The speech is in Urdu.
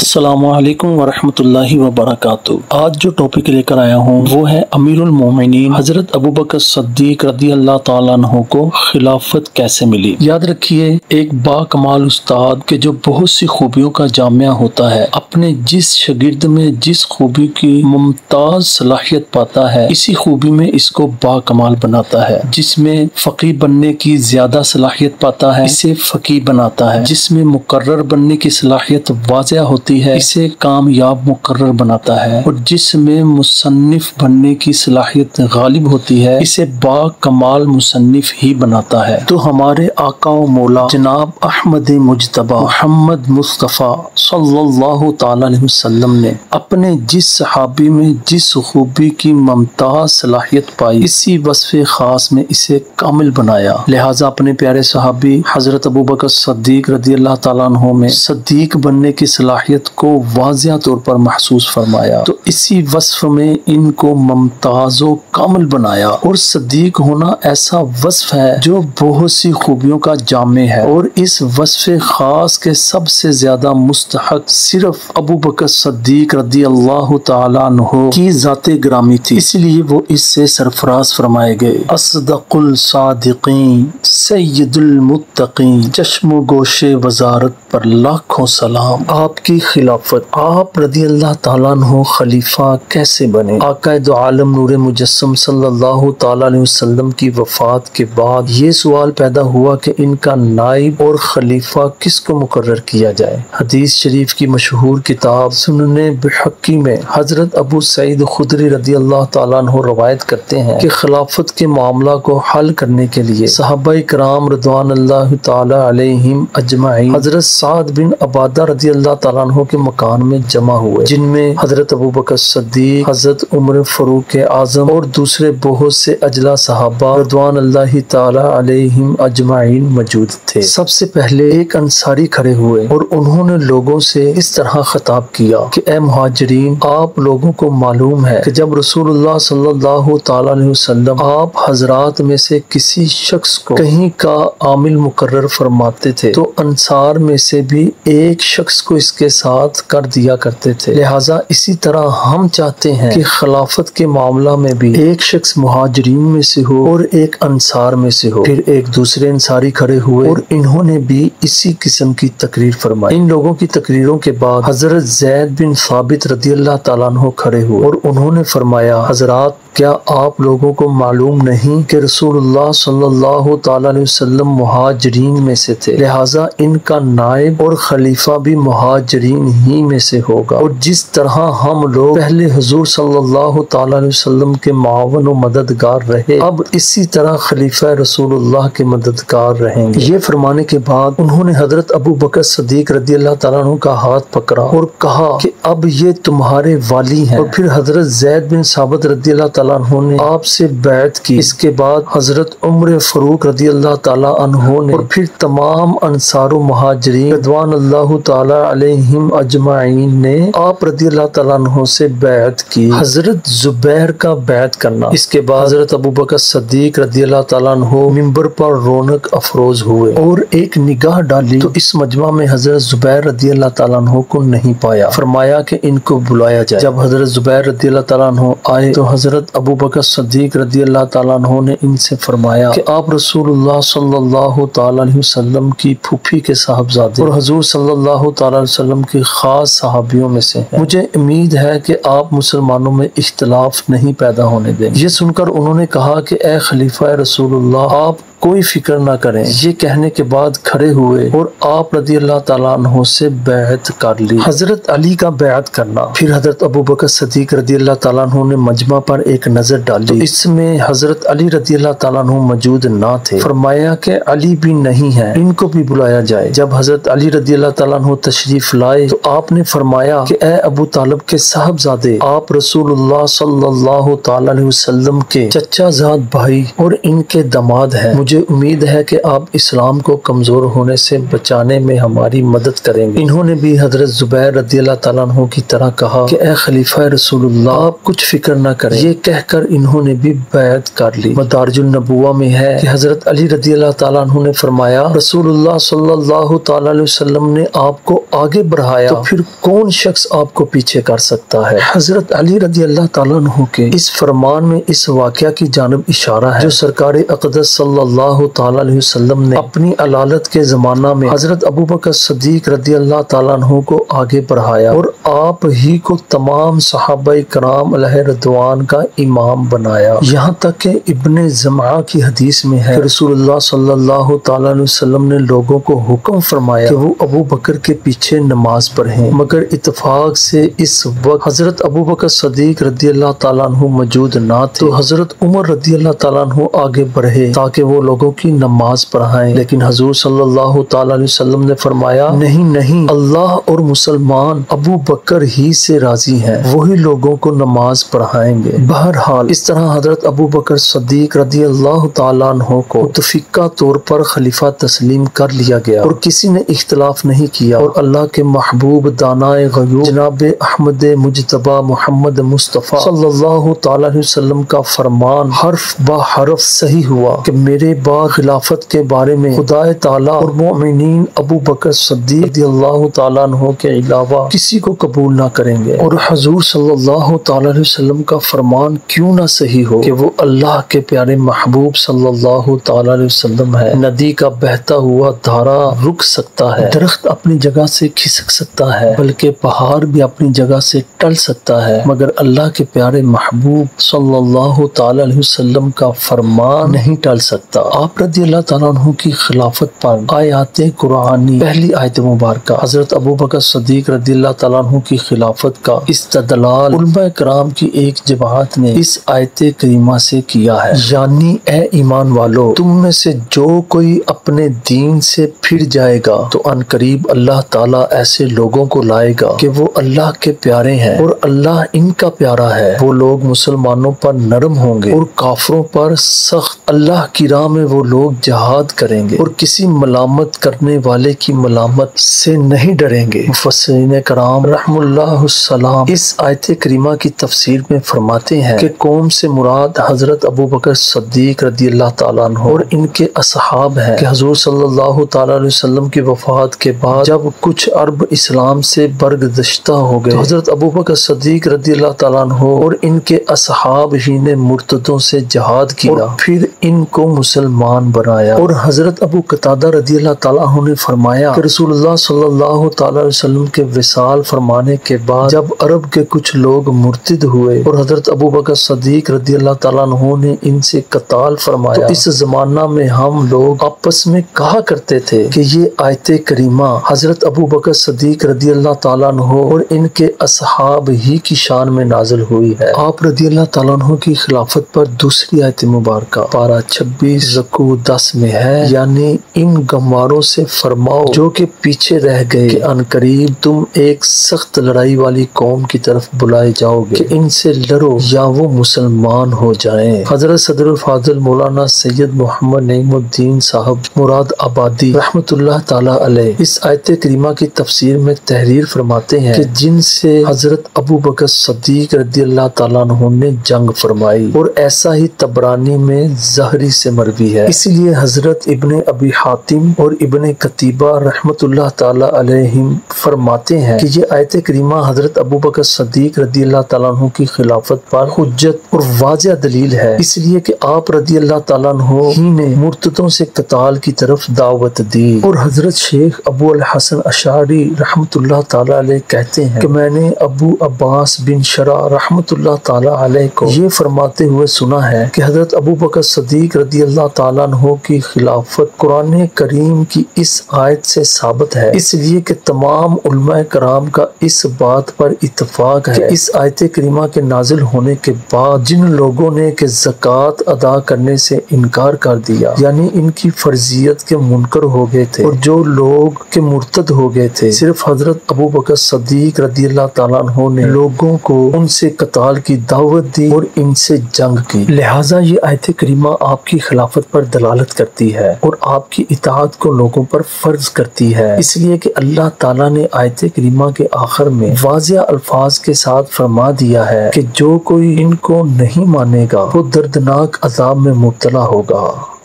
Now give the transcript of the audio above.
السلام علیکم ورحمۃ اللہ وبرکاتہ۔ آج جو ٹاپک لے کر آیا ہوں وہ ہے امیر المومنین حضرت ابوبکر صدیق رضی اللہ تعالیٰ عنہ کو خلافت کیسے ملی۔ یاد رکھیے، ایک با کمال استاد کے جو بہت سی خوبیوں کا جامعہ ہوتا ہے، اپنے جس شاگرد میں جس خوبی کی ممتاز صلاحیت پاتا ہے، اسی خوبی میں اس کو با کمال بناتا ہے۔ جس میں فقیہ بننے کی زیادہ صلاحیت پاتا ہے، اسے فقیہ بناتا ہے۔ جس میں مقرر بننے کی صلاحیت واضح ہوتی ہے، اسے کامیاب مقرر بناتا ہے، اور جس میں مصنف بننے کی صلاحیت غالب ہوتی ہے، اسے با کمال مصنف ہی بناتا ہے۔ تو ہمارے آقا و مولا جناب احمد مجتبی محمد مصطفیٰ صلی اللہ تعالی علیہ وسلم نے اپنے جس صحابی میں جس خوبی کی ممتاز صلاحیت پائی، اسی وصف خاص میں اسے کامل بنایا۔ لہٰذا اپنے پیارے صحابی حضرت ابوبکر صدیق رضی اللہ تعالیٰ عنہ میں صدیق بننے کی صلاحیت کو واضح طور پر محسوس فرمایا، تو اسی وصف میں ان کو ممتاز و کامل بنایا۔ اور صدیق ہونا ایسا وصف ہے جو بہت سی خوبیوں کا جامع ہے، اور اس وصف خاص کے سب سے زیادہ مستحق صرف ابوبکر صدیق رضی اللہ تعالیٰ عنہ کی ذات گرامی تھی، اس لیے وہ اس سے سرفراز فرمائے گئے۔ اصدق الصادقین سید المتقین، چشم و گوش وزارت پر لاکھوں سلام۔ آپ کی خلافت، آپ رضی اللہ تعالیٰ عنہ خلیفہ کیسے بنے؟ آقا دو عالم نور مجسم صلی اللہ تعالیٰ علیہ وسلم کی وفات کے بعد یہ سوال پیدا ہوا کہ ان کا نائب اور خلیفہ کس کو مقرر کیا جائے۔ حدیث شریف کی مشہور کتاب سنن بحقی میں حضرت ابو سعید خدری رضی اللہ تعالیٰ عنہ روایت کرتے ہیں کہ خلافت کے معاملہ کو حل کرنے کے لیے صحابہ کرام رضوان اللہ تعالیٰ علیہم اجمعین حضرت سعد بن عبادہ رضی اللہ تعالیٰ عنہ کے مکان میں جمع ہوئے، جن میں حضرت ابوبکر صدیق، حضرت عمر فاروق اعظم اور دوسرے بہت سے اجلا صحابہ رضوان اللہ تعالی علیہم اجمعین موجود تھے۔ سب سے پہلے ایک انصاری کھڑے ہوئے اور انہوں نے لوگوں سے اس طرح خطاب کیا کہ اے مہاجرین، آپ لوگوں کو معلوم ہے کہ جب رسول اللہ صلی اللہ تعالی علیہ وسلم آپ حضرات میں سے کسی شخص کو کہیں کا عامل مقرر فرماتے تھے تو انصار میں سے بھی ایک شخص کو اس کے ساتھ کر دیا کرتے تھے۔ لہٰذا اسی طرح ہم چاہتے ہیں کہ خلافت کے معاملہ میں بھی ایک شخص مہاجرین میں سے ہو اور ایک انصار میں سے ہو۔ پھر ایک دوسرے انصاری کھڑے ہوئے اور انہوں نے بھی اسی قسم کی تقریر فرمائی۔ ان لوگوں کی تقریروں کے بعد حضرت زید بن ثابت رضی اللہ تعالیٰ عنہ کھڑے ہوئے اور انہوں نے فرمایا، حضرات، کیا آپ لوگوں کو معلوم نہیں کہ رسول اللہ صلی اللہ تعالیٰ علیہ وسلم مہاجرین میں سے تھے، لہٰذا ان کا نائب اور خلیفہ بھی مہاجرین ہی میں سے ہوگا، اور جس طرح ہم لوگ پہلے حضور صلی اللہ تعالیٰ علیہ وسلم کے معاون و مددگار رہے، اب اسی طرح خلیفہ رسول اللہ کے مددگار رہیں گے۔ یہ فرمانے کے بعد انہوں نے حضرت ابوبکر صدیق رضی اللہ تعالیٰ عنہ کا ہاتھ پکڑا اور کہا کہ اب یہ تمہارے والی ہیں، اور پھر حضرت زید بن ثابت رضی اللہ تعالیٰ عنہ نے آپ سے بیعت کی۔ اس کے بعد حضرت عمر فاروق رضی اللہ تعالیٰ عنہ نے، اور پھر تمام انصار و مہاجرین رضوان اللہ تعالیٰ علیہم اجمعین نے آپ رضی اللہ تعالیٰ عنہ سے بیعت کی۔ حضرت زبیر کا بیعت کرنا۔ اس کے بعد حضرت ابوبکر صدیق رضی اللہ تعالیٰ عنہ منبر پر رونق افروز ہوئے اور ایک نگاہ ڈالی تو اس مجمع میں حضرت زبیر رضی اللہ تعالیٰ عنہ کو نہیں پایا۔ فرمایا کہ ان کو بلایا جائے۔ جب حضرت زبیر رضی اللہ تعالیٰ عنہ آئے تو حضرت ابوبکر صدیق رضی اللہ تعالیٰ عنہ نے ان سے فرمایا کہ آپ رسول اللہ صلی اللہ تعالیٰ علیہ وسلم کی پھوپھی کے صاحبزادے اور حضور صلی اللہ تعالیٰ علیہ وسلم کی خاص صحابیوں میں سے ہیں، مجھے امید ہے کہ آپ مسلمانوں میں اختلاف نہیں پیدا ہونے دیں گے۔ یہ سن کر انہوں نے کہا کہ اے خلیفہ رسول اللہ، آپ کوئی فکر نہ کریں۔ یہ کہنے کے بعد کھڑے ہوئے اور آپ رضی اللہ تعالیٰ عنہ سے بیعت کر لی۔ حضرت علی کا بیعت کرنا۔ پھر حضرت ابوبکر صدیق رضی اللہ تعالیٰ عنہ نے مجمع پر ایک نظر ڈالی تو اس میں حضرت علی رضی اللہ تعالیٰ عنہ موجود نہ تھے۔ فرمایا کہ علی بھی نہیں ہیں، ان کو بھی بلایا جائے۔ جب حضرت علی رضی اللہ تعالیٰ عنہ تشریف لائے تو آپ نے فرمایا کہ اے ابو طالب کے صاحبزادے، آپ رسول اللہ صلی اللہ تعالیٰ علیہ وسلم کے چچا زاد بھائی اور ان کے داماد ہیں، مجھے امید ہے کہ آپ اسلام کو کمزور ہونے سے بچانے میں ہماری مدد کریں گے۔ انہوں نے بھی حضرت زبیر رضی اللہ تعالیٰ عنہ کی طرح کہا کہ اے خلیفہ رسول اللہ، آپ کچھ فکر نہ کریں۔ یہ کہہ کر انہوں نے بھی بیعت کر لی۔ مدارج النبوہ میں ہے کہ حضرت علی رضی اللہ تعالیٰ عنہ نے فرمایا رسول اللہ صلی اللہ تعالیٰ علیہ وسلم نے آپ کو آگے بڑھایا تو پھر کون شخص آپ کو پیچھے کر سکتا ہے۔ حضرت علی رضی اللہ تعالیٰ عنہ کے اس فرمان میں اس واقعہ کی جانب اشارہ ہے جو سرکار اقدس صلی اللہ تعالیٰ علیہ وسلم نے اپنی علالت کے زمانہ میں حضرت ابوبکر صدیق رضی اللہ تعالیٰ عنہ کو آگے بڑھایا اور آپ ہی کو تمام صحابہ کرام علیہ رضوان کا امام بنایا۔ یہاں تک کہ ابن زمعہ کی حدیث میں ہے کہ رسول اللہ صلی اللہ تعالیٰ علیہ وسلم نے لوگوں کو حکم فرمایا کہ وہ ابو بکر کے پیچھے نماز پڑھیں، مگر اتفاق سے اس وقت حضرت ابوبکر صدیق رضی اللہ تعالیٰ عنہ موجود نہ تھے تو حضرت عمر رضی اللہ تعالیٰ عنہ آگے بڑھے تاکہ وہ لوگوں کی نماز پڑھائیں، لیکن حضور صلی اللہ تعالیٰ علیہ وسلم نے فرمایا نہیں، اللہ اور مسلمان ابو بکر ہی سے راضی ہیں، وہی لوگوں کو نماز پڑھائیں گے۔ بہرحال اس طرح حضرت ابو بکر صدیق رضی اللہ تعالیٰ عنہ کو متفقہ طور پر خلیفہ تسلیم کر لیا گیا اور کسی نے اختلاف نہیں کیا، اور اللہ کے محبوب دانائے غیوب جناب احمد مجتبی محمد مصطفیٰ صلی اللہ تعالیٰ علیہ وسلم کا فرمان حرف با حرف صحیح ہوا کہ میرے بعد خلافت کے بارے میں خدا تعالیٰ اور مومنین ابو بکر صدیق رضی اللہ تعالیٰ عنہ کے علاوہ کسی کو قبول نہ کریں گے، اور حضور صلی اللہ تعالیٰ علیہ وسلم کا فرمان کیوں نہ صحیح ہو کہ وہ اللہ کے پیارے محبوب صلی اللہ تعالیٰ علیہ وسلم ہے۔ ندی کا بہتا ہوا دھارا رک سکتا ہے، درخت اپنی جگہ سے کھسک سکتا ہے، بلکہ پہاڑ بھی اپنی جگہ سے ٹل سکتا ہے، مگر اللہ کے پیارے محبوب صلی اللہ تعالیٰ علیہ وسلم کا فرمان نہیں ٹل سکتا۔ آپ رضی اللہ تعالیٰ عنہ کی خلافت پر آیات قرآنی پہلی آیت مبارکہ حضرت ابوبکر صدیق رضی اللہ تعالیٰ عنہ کی خلافت کا استدلال علماء کرام کی ایک جماعت نے اس آیت کریمہ سے کیا ہے، یعنی اے ایمان والو، تم میں سے جو کوئی اپنے دین سے پھر جائے گا تو ان قریب اللہ تعالیٰ ایسے لوگوں کو لائے گا کہ وہ اللہ کے پیارے ہیں اور اللہ ان کا پیارا ہے۔ وہ لوگ مسلمانوں پر نرم ہوں گے اور کافروں پر سخت۔ اللہ کی راہ میں وہ لوگ جہاد کریں گے اور کسی ملامت کرنے والے کی ملامت سے نہیں ڈریں گے۔ مفسرین کرام رحم اللہ السلام اس آیت کریمہ کی تفسیر میں فرماتے ہیں کہ قوم سے مراد حضرت ابوبکر صدیق رضی اللہ تعالیٰ عنہ اور ان کے اصحاب ہیں کہ حضور صلی اللہ تعالیٰ علیہ وسلم کی وفات کے بعد جب کچھ عرب اسلام سے برگزشتہ ہو گئے تو حضرت ابوبکر صدیق رضی اللہ تعالیٰ عنہ اور ان کے اصحاب ہی نے مرتدوں سے جہاد کیا اور پھر ان کو مسلمان بنایا۔ اور حضرت ابو قتادہ رضی اللہ تعالیٰ عنہ نے فرمایا کہ رسول اللہ صلی اللہ تعالیٰ علیہ وسلم کے وصال فرمانے کے بعد جب عرب کے کچھ لوگ مرتد ہوئے اور حضرت ابوبکر صدیق رضی اللہ تعالیٰ عنہ نے ان سے قتال فرمایا تو اس زمانہ میں ہم لوگ آپس میں کہا کرتے تھے کہ یہ آیت کریمہ حضرت ابوبکر صدیق رضی اللہ تعالیٰ عنہ اور ان کے اصحاب ہی کی شان میں نازل ہوئی ہے۔ آپ رضی اللہ تعالیٰ عنہ کی خلافت پر دوسری آیت مبارکہ پارہ 26 رکوع 10 میں ہے، یعنی ان گمواروں سے فرماؤ جو کہ پیچھے رہ گئے کہ ان قریب تم ایک سخت لڑائی والی قوم کی طرف بلائے جاؤ گے کہ ان سے لڑو یا وہ مسلمان ہو جائیں۔ حضرت صدر الفاضل مولانا سید محمد نعیم الدین صاحب مراد آبادی رحمت اللہ تعالی علیہ اس آیت کریمہ کی تفسیر میں تحریر فرماتے ہیں کہ جن سے حضرت ابوبکر صدیق رضی اللہ تعالیٰ عنہ نے جنگ فرمائی، اور ایسا ہی طبرانی میں زہری سے مروی ہے۔ اسی لیے حضرت ابن ابی حاتم اور ابن قتیبہ رحمت اللہ تعالی علیہم فرماتے ہیں کہ یہ آیت کریمہ حضرت ابوبکر صدیق رضی اللہ تعالیٰ عنہ کی خلافت پر حجت اور واضح دلیل ہے، اس لیے کہ آپ رضی اللہ تعالیٰ عنہ ہی نے مرتدوں سے قتال کی طرف دعوت دی۔ اور حضرت شیخ ابو الحسن اشعری رحمت اللہ تعالی علیہ کہتے ہیں کہ میں نے ابو عباس بن شرح رحمت اللہ تعالی علیہ کو یہ فرماتے ہوئے سنا ہے کہ حضرت ابوبکر صدیق رضی اللہ تعالیٰ عنہ کی خلافت قرآن کریم کی اس آیت سے ثابت ہے، اس لیے کہ تمام علماء کرام کا اس بات پر اتفاق ہے کہ اس آیت کریمہ کے نازل ہونے کے بعد جن لوگوں نے کہ زکوٰۃ ادا کرنے سے انکار کر دیا، یعنی ان کی فرضیت کے منکر ہو گئے تھے، اور جو لوگ کے مرتد ہو گئے تھے، صرف حضرت ابوبکر صدیق رضی اللہ تعالیٰ عنہ نے لوگوں کو ان سے قتال کی دعوت دی اور ان سے جنگ کی۔ لہٰذا یہ آیت کریمہ آپ کی خلافت پر دلالت کرتی ہے اور آپ کی اطاعت کو لوگوں پر فرض کرتی ہے، اس لیے کہ اللہ تعالیٰ نے آیت کریمہ کے آخر میں واضح الفاظ کے ساتھ فرما دیا ہے کہ جو کوئی ان کو نہیں مانے گا وہ دردناک عذاب میں مبتلا ہوگا۔